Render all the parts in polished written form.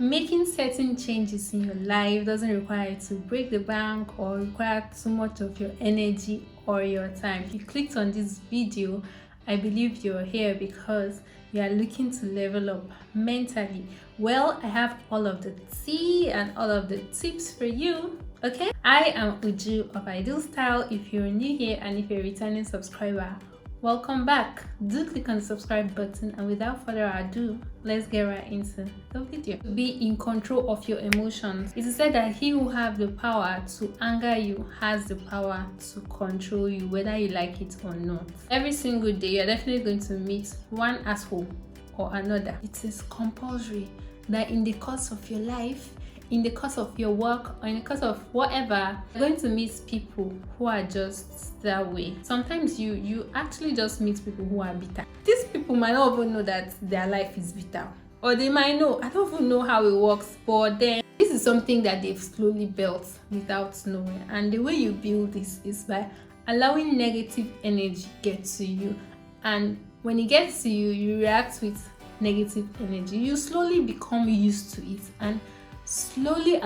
Making certain changes in your life doesn't require you to break the bank or require too much of your energy or your time. If you clicked on this video, I believe you're here because you are looking to level up mentally. Well, I have all of the tea and all of the tips for you. Okay, I am Uju of Ideal Style. If you're new here and if you're a returning subscriber, welcome back. Do click on the subscribe button, and without further ado, let's get right into the video. To be in control of your emotions. It is said that he who has the power to anger you has the power to control you, whether you like it or not. Every single day, you're definitely going to meet one asshole or another. It is compulsory that in the course of your life, in the course of your work, or in the course of whatever, you're going to meet people who are just that way. Sometimes you actually just meet people who are bitter. These people might not even know that their life is bitter, or they might know. I don't even know how it works, but then this is something that they've slowly built without knowing. And the way you build this is by allowing negative energy get to you, and when it gets to you, you react with negative energy. You slowly become used to it, and slowly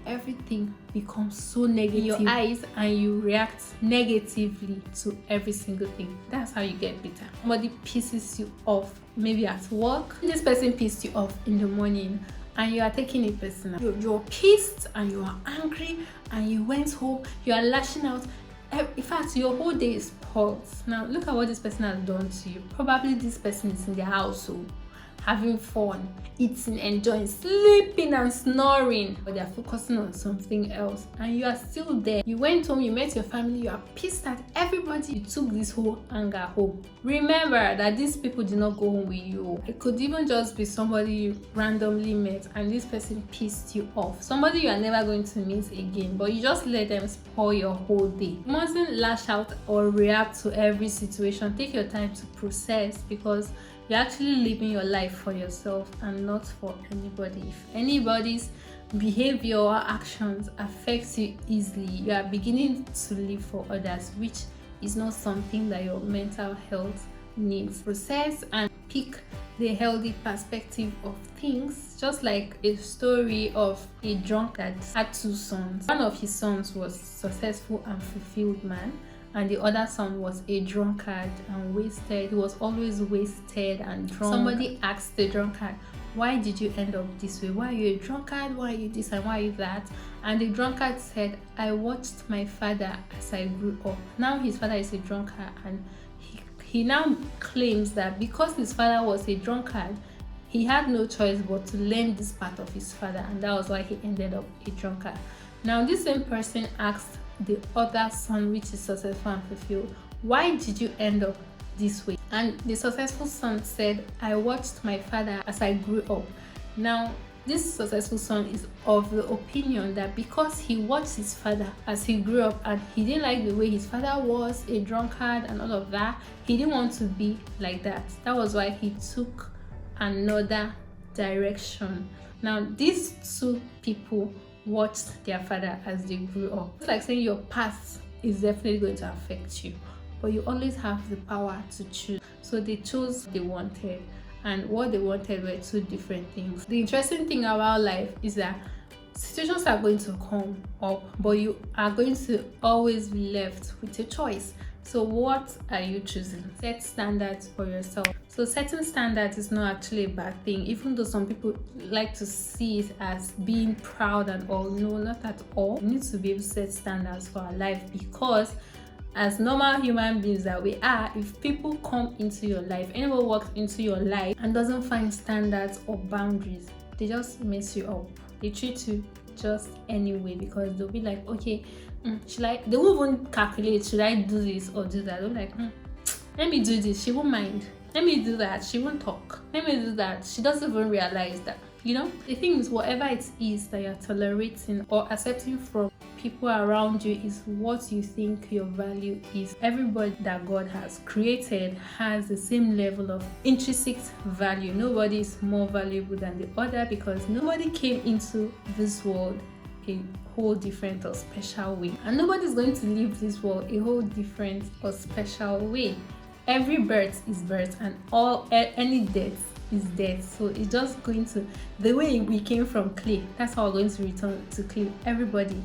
everything becomes so negative in your eyes, and you react negatively to every single thing. That's how you get bitter. Somebody pisses you off, maybe at work. This person pissed you off in the morning and you are taking it personal. You're pissed and you are angry, and you went home, you are lashing out. In fact, your whole day is spoiled. Now look at what this person has done to you. Probably this person is in their household having fun, eating, enjoying, sleeping and snoring, but they are focusing on something else, and you are still there. You went home, you met your family, you are pissed at everybody. You took this whole anger home. Remember that these people did not go home with you. It could even just be somebody you randomly met, and this person pissed you off. Somebody you are never going to meet again, but you just let them spoil your whole day. You mustn't lash out or react to every situation. Take your time to process, because you're actually living your life for yourself and not for anybody. If anybody's behavior or actions affects you easily, you are beginning to live for others, which is not something that your mental health needs. Process and pick the healthy perspective of things. Just like a story of a drunkard had two sons. One of his sons was successful and fulfilled man, and the other son was a drunkard and wasted. He was always wasted and drunk. Somebody asked the drunkard, why did you end up this way? Why are you a drunkard? Why are you this and why are you that? And the drunkard said, I watched my father as I grew up. Now his father is a drunkard, and he now claims that because his father was a drunkard, he had no choice but to learn this part of his father, and that was why he ended up a drunkard. Now this same person asked the other son, which is successful and fulfilled, why did you end up this way? And the successful son said, I watched my father as I grew up. Now this successful son is of the opinion that because he watched his father as he grew up, and he didn't like the way his father was a drunkard and all of that, he didn't want to be like that. That was why he took another direction. Now these two people watched their father as they grew up. It's like saying your past is definitely going to affect you, but you always have the power to choose. So they chose what they wanted, and what they wanted were two different things. The interesting thing about life is that situations are going to come up, but you are going to always be left with a choice. So what are you choosing? Set standards for yourself. So setting standards is not actually a bad thing, even though some people like to see it as being proud and all. No, not at all. We need to be able to set standards for our life, because as normal human beings that we are, if people come into your life, anyone walks into your life and doesn't find standards or boundaries, they just mess you up. They treat you just anyway, because they'll be like, okay, they won't even calculate, should I do this or do that? They're like, let me do this, she won't mind. Let me do that, she won't talk. Let me do that, she doesn't even realize that. You know, the thing is, whatever it is that you're tolerating or accepting from people around you is what you think your value is. Everybody that God has created has the same level of intrinsic value. Nobody is more valuable than the other, because nobody came into this world a whole different or special way, and nobody's going to leave this world a whole different or special way. Every birth is birth, and any death is death. So it's just going to, the way we came from clay, that's how we're going to return to clay. Everybody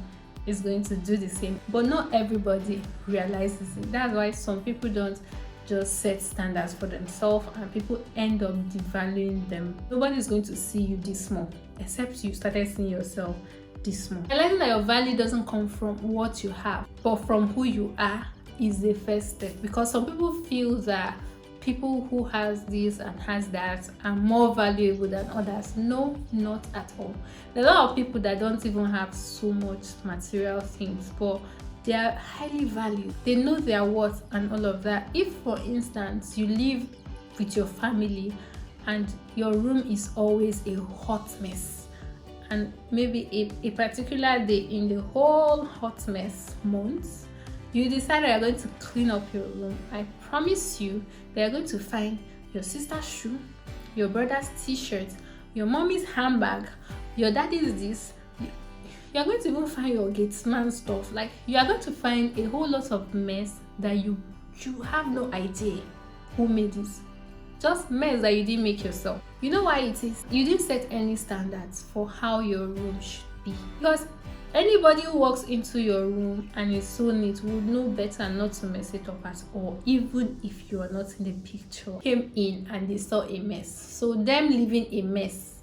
is going to do the same, but not everybody realizes it. That's why some people don't just set standards for themselves, and people end up devaluing them. Nobody is going to see you this small except you started seeing yourself this small. Realizing that your value doesn't come from what you have, but from who you are, is the first step. Because some people feel that people who has this and has that are more valuable than others. No, not at all. There are a lot of people that don't even have so much material things, but they are highly valued. They know their worth and all of that. If, for instance, you live with your family and your room is always a hot mess, and maybe a particular day in the whole hot mess month, you decide that you're going to clean up your room, I promise you that you're going to find your sister's shoe, your brother's t-shirt, your mommy's handbag, your daddy's this. You're going to even find your gatesman stuff. Like, you are going to find a whole lot of mess that you have no idea who made this. Just mess that you didn't make yourself. You know why it is? You didn't set any standards for how your room should be. Because anybody who walks into your room and is so neat would know better not to mess it up at all, even if you are not in the picture. Came in and they saw a mess. So them leaving a mess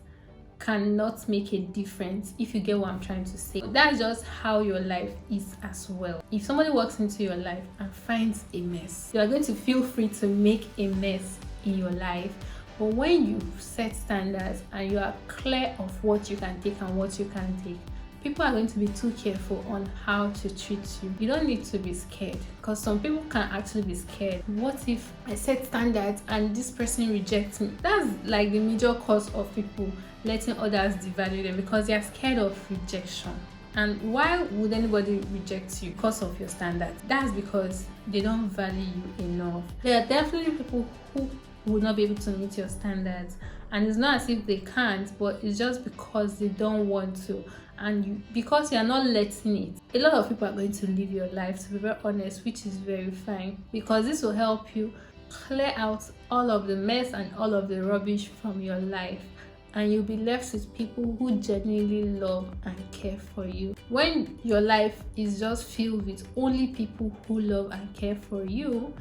cannot make a difference, if you get what I'm trying to say. That's just how your life is as well. If somebody walks into your life and finds a mess, you are going to feel free to make a mess in your life. But when you set standards and you are clear of what you can take and what you can't take, people are going to be too careful on how to treat you. You don't need to be scared, because some people can actually be scared. What if I set standards and this person rejects me? That's like the major cause of people letting others devalue them, because they are scared of rejection. And why would anybody reject you? Because of your standards. That's because they don't value you enough. There are definitely people who will not be able to meet your standards, and it's not as if they can't, but it's just because they don't want to. And because you are not letting it, a lot of people are going to live your life, to be very honest, which is very fine, because this will help you clear out all of the mess and all of the rubbish from your life, and you'll be left with people who genuinely love and care for you. When your life is just filled with only people who love and care for you,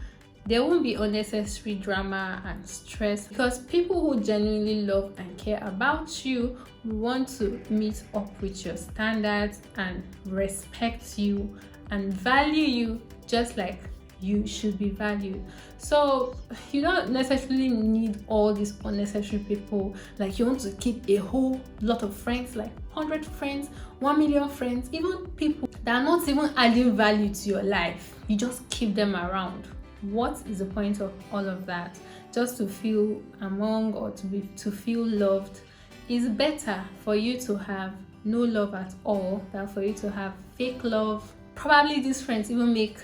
there won't be unnecessary drama and stress, because people who genuinely love and care about you will want to meet up with your standards and respect you and value you just like you should be valued. So you don't necessarily need all these unnecessary people. Like, you want to keep a whole lot of friends, like 100 friends, 1 million friends, even people that are not even adding value to your life. You just keep them around. What is the point of all of that? Just to feel among, or to feel loved? It's better for you to have no love at all than for you to have fake love. Probably these friends even make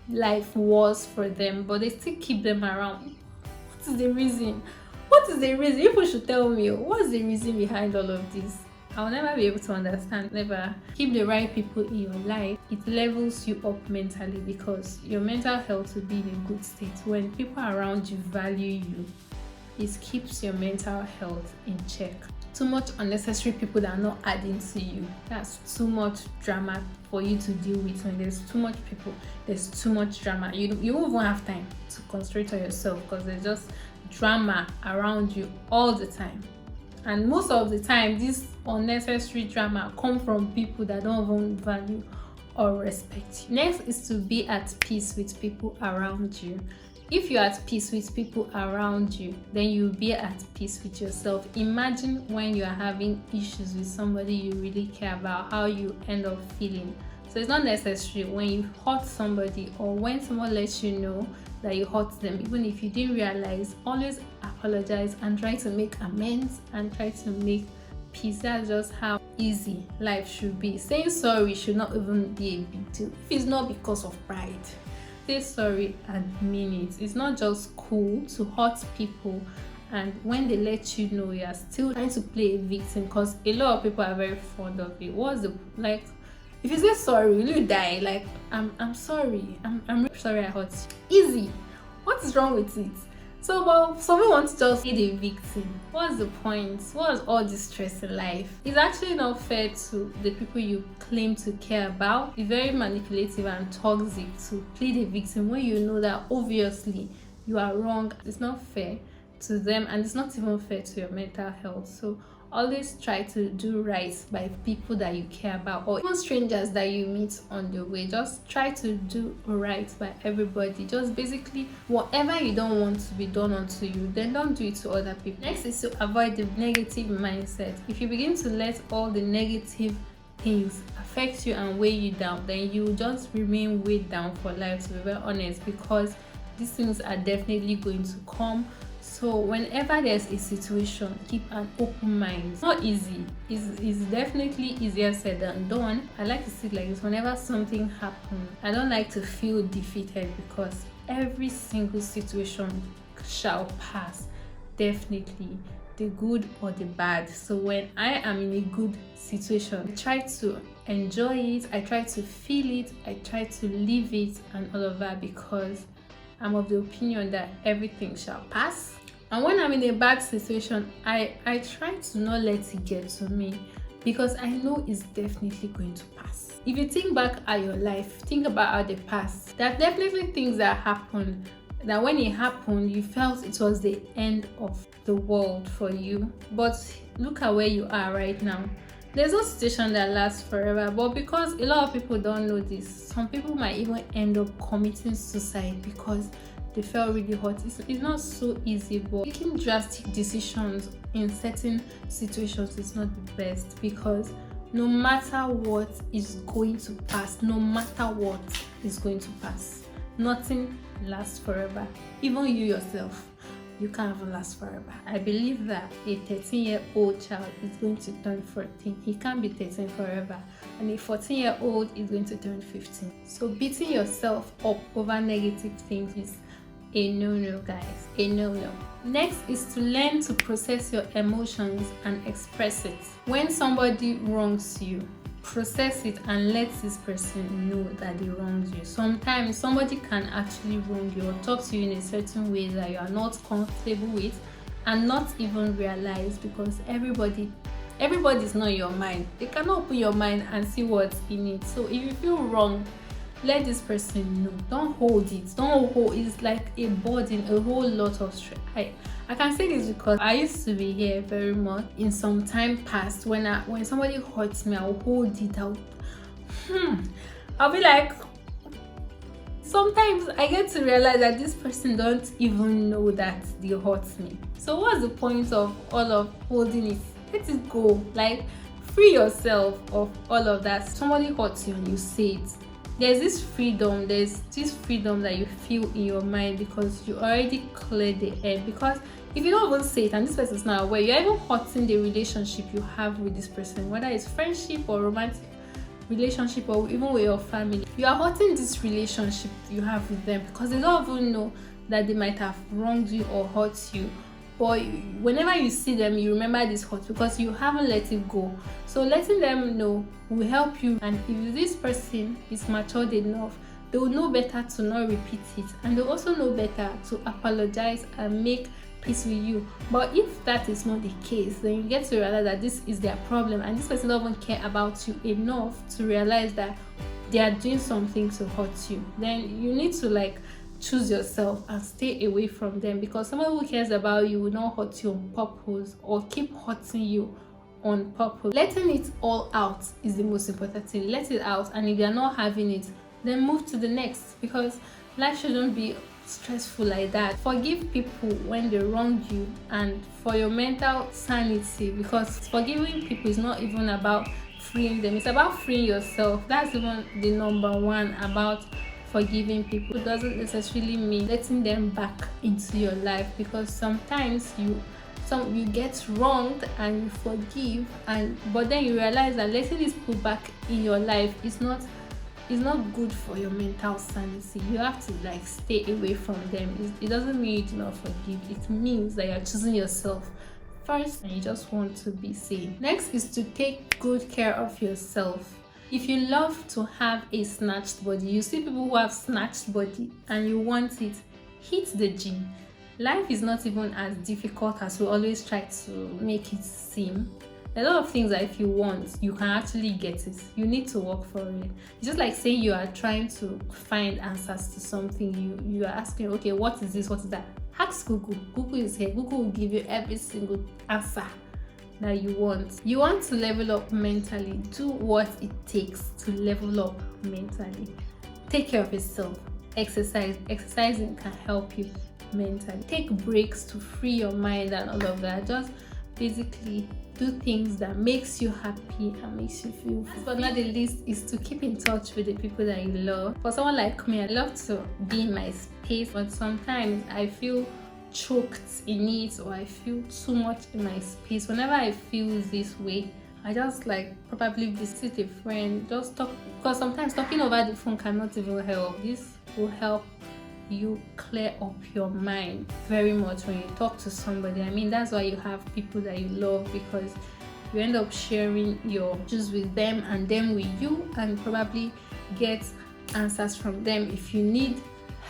life worse for them, but they still keep them around. What is the reason? What is the reason? People should tell me, what's the reason behind all of this? I'll never be able to understand. Never. Keep the right people in your life. It levels you up mentally, because your mental health will be in a good state when people around you value you. It keeps your mental health in check. Too much unnecessary people that are not adding to you. That's too much drama for you to deal with. When there's too much people, there's too much drama. You won't even have time to concentrate on yourself, because there's just drama around you all the time. And most of the time, this unnecessary drama come from people that don't even value or respect you. Next is to be at peace with people around you. If you're at peace with people around you, then you'll be at peace with yourself. Imagine when you are having issues with somebody you really care about, how you end up feeling. So it's not necessary when you hurt somebody, or when someone lets you know that you hurt them, even if you didn't realize, always apologize and try to make amends and try to make peace. That's just how easy life should be. Saying sorry should not even be a big deal. If it's not because of pride, say sorry and mean it. It's not just cool to hurt people, and when they let you know, you are still trying to play a victim, because a lot of people are very fond of it. What's the, like, if you say sorry, will you die? Like, I'm sorry. I'm really sorry I hurt you. Easy. What is wrong with it? So, but someone wants to just be the victim. What's the point? What's all this stress in life? It's actually not fair to the people you claim to care about. It's very manipulative and toxic to play the victim when you know that obviously you are wrong. It's not fair to them, and it's not even fair to your mental health. So always try to do right by people that you care about, or even strangers that you meet on the way. Just try to do right by everybody. Just basically whatever you don't want to be done unto you, then don't do it to other people. Next is to avoid the negative mindset. If you begin to let all the negative things affect you and weigh you down, then you will just remain weighed down for life, to be very honest, because these things are definitely going to come. So whenever there's a situation, keep an open mind. It's not easy. It's definitely easier said than done. I like to see it like this. Whenever something happens, I don't like to feel defeated, because every single situation shall pass. Definitely, the good or the bad. So when I am in a good situation, I try to enjoy it. I try to feel it. I try to live it and all of that, because I'm of the opinion that everything shall pass. And when I'm in a bad situation, I try to not let it get to me, because I know it's definitely going to pass. If you think back at your life, think about how the past, there are definitely things that happened that when it happened, you felt it was the end of the world for you. But look at where you are right now. There's no situation that lasts forever, but because a lot of people don't know this, some people might even end up committing suicide because they felt really hot. It's not so easy, but taking drastic decisions in certain situations is not the best, because no matter what is going to pass, no matter what is going to pass, nothing lasts forever. Even you yourself, you can't even last forever. I believe that a 13-year-old child is going to turn 14. He can't be 13 forever. And a 14-year-old is going to turn 15. So beating yourself up over negative things is a no-no, guys. A no-no. Next is to learn to process your emotions and express it. When somebody wrongs you, process it and let this person know that they wronged you. Sometimes somebody can actually wrong you or talk to you in a certain way that you are not comfortable with, and not even realize, because everybody is not your mind. They cannot open your mind and see what's in it. So if you feel wrong, let this person know. Don't hold it. It's like a burden, a whole lot of stress. I can say this because I used to be here very much in some time past. When somebody hurts me, I'll hold it out. I'll be like, sometimes I get to realize that this person don't even know that they hurt me. So what's the point of all of holding it? Let it go. Like, free yourself of all of that. Somebody hurts you and you say it. There's this freedom that you feel in your mind, because you already cleared the air. Because if you don't even say it and this person is not aware, you're even hurting the relationship you have with this person, whether it's friendship or romantic relationship or even with your family. You are hurting this relationship you have with them, because they don't even know that they might have wronged you or hurt you. But whenever you see them, you remember this hurt because you haven't let it go. So letting them know will help you. And if this person is matured enough, they will know better to not repeat it, and they also know better to apologize and make peace with you. But if that is not the case, then you get to realize that this is their problem, and this person doesn't care about you enough to realize that they are doing something to hurt you. Then you need to choose yourself and stay away from them, because someone who cares about you will not hurt you on purpose or keep hurting you on purpose. Letting it all out is the most important thing. Let it out, and if you're not having it, then move to the next, because life shouldn't be stressful like that. Forgive people when they wrong you, and for your mental sanity, because forgiving people is not even about freeing them, it's about freeing yourself. That's even the number one about forgiving people. It doesn't necessarily mean letting them back into your life, because sometimes you get wronged and you forgive, but then you realize that letting these people back in your life is not good for your mental sanity. You have to stay away from them. It doesn't mean you do not forgive. It means that you're choosing yourself first and you just want to be sane. Next is to take good care of yourself. If you love to have a snatched body, you see people who have snatched body and you want it, hit the gym. Life is not even as difficult as we always try to make it seem. A lot of things that if you want, you can actually get it. You need to work for it. It's just like saying you are trying to find answers to something. You are asking, okay, what is this? What is that? Ask Google. Google is here. Google will give you every single answer that you want. You want to level up mentally. Do what it takes to level up mentally. Take care of yourself. Exercise. Exercising can help you mentally. Take breaks to free your mind and all of that. Just basically do things that makes you happy and makes you feel. Last but not the least is to keep in touch with the people that you love. For someone like me, I love to be in my space, but sometimes I feel choked in it, or I feel too much in my space. Whenever I feel this way, I just like probably visit a friend, just talk, because sometimes talking over the phone cannot even help. This will help you clear up your mind very much when you talk to somebody. I mean, that's why you have people that you love, because you end up sharing your issues with them and them with you, and probably get answers from them. If you need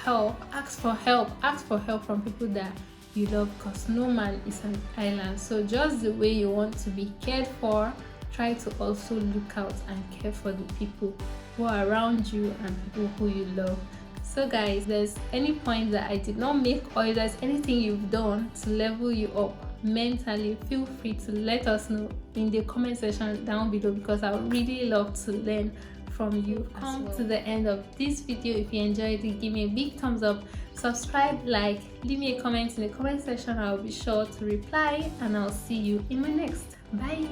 help, ask for help from people that you love, because no man is an island. So just the way you want to be cared for, try to also look out and care for the people who are around you and people who you love. So guys, if there's any point that I did not make, or if there's anything you've done to level you up mentally, feel free to let us know in the comment section down below, because I would really love to learn from you. Come to the end of this video. If you enjoyed it, give me a big thumbs up, subscribe, like, leave me a comment in the comment section. I'll be sure to reply, and I'll see you in my next. Bye.